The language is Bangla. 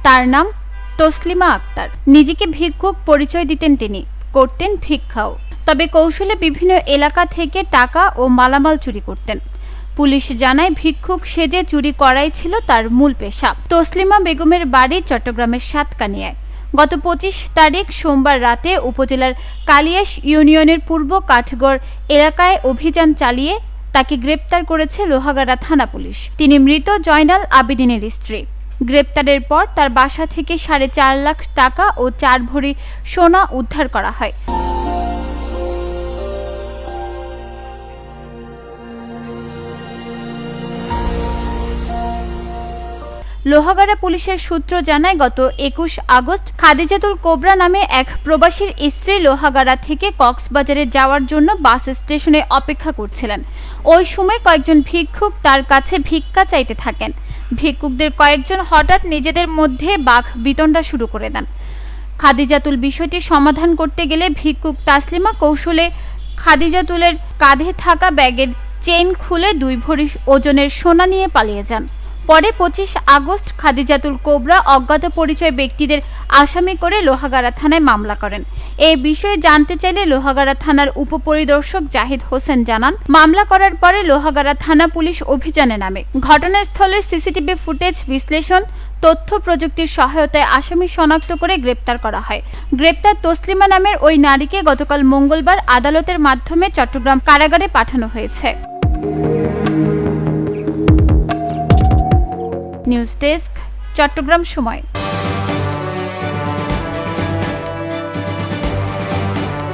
তার নাম তসলিমা আক্তার। নিজেকে ভিক্ষুক পরিচয় দিতেন তিনি, করতেন ভিক্ষাও। তবে কৌশলে বিভিন্ন এলাকা থেকে টাকা ও মালামাল চুরি করতেন। পুলিশ জানায় ভিক্ষুক সেজে চুরি করাই ছিল তার মূল পেশা। তসলিমা বেগমের বাড়ি চট্টগ্রামের সাতকানিয়ায়। গত ২৫ তারিখ সোমবার রাতে উপজেলার কালিয়াস ইউনিয়নের পূর্ব কাঠগড় এলাকায় অভিযান চালিয়ে তাকে গ্রেপ্তার করেছে লোহাগাড়া থানা পুলিশ। তিনি মৃত জয়নাল আবেদিনের স্ত্রী। গ্রেপ্তারের পর তার বাসা থেকে ৪.৫ লাখ টাকা ও ৪ ভরি সোনা উদ্ধার করা হয়। লোহাগাড়া পুলিশের সূত্র জানায়, গত ২১ আগস্ট খাদিজাতুল কোবরা নামে এক প্রবাসীর স্ত্রী লোহাগাড়া থেকে কক্সবাজারে যাওয়ার জন্য বাস স্টেশনে অপেক্ষা করছিলেন। ওই সময় কয়েকজন ভিক্ষুক তার কাছে ভিক্ষা চাইতে থাকেন। ভিক্ষুকদের কয়েকজন হঠাৎ নিজেদের মধ্যে বাঘ বিতণ্ডা শুরু করে দেন। খাদিজাতুল বিষয়টি সমাধান করতে গেলে ভিক্ষুক তাসলিমা কৌশলে খাদিজাতুলের কাঁধে থাকা ব্যাগের চেইন খুলে ২ ভরি ওজনের সোনা নিয়ে পালিয়ে যান। পরে ২৫ আগস্ট খাদিজাতুল কোবরা অজ্ঞাত পরিচয় ব্যক্তিদের আসামি করে লোহাগাড়া থানায় মামলা করেন। এই বিষয়ে জানতে চাইলে লোহাগাড়া থানার উপপরিদর্শক জাহিদ হোসেন জানান, মামলা করার পরে লোহাগাড়া থানা পুলিশ অভিযানে নামে। ঘটনাস্থলের সিসিটিভি ফুটেজ বিশ্লেষণ, তথ্য প্রযুক্তির সহায়তায় আসামি শনাক্ত করে গ্রেপ্তার করা হয়। গ্রেপ্তার তসলিমা নামের ওই নারীকে গতকাল মঙ্গলবার আদালতের মাধ্যমে চট্টগ্রাম কারাগারে পাঠানো হয়েছে। নিউজ ডেস্ক, চট্টগ্রাম সময়।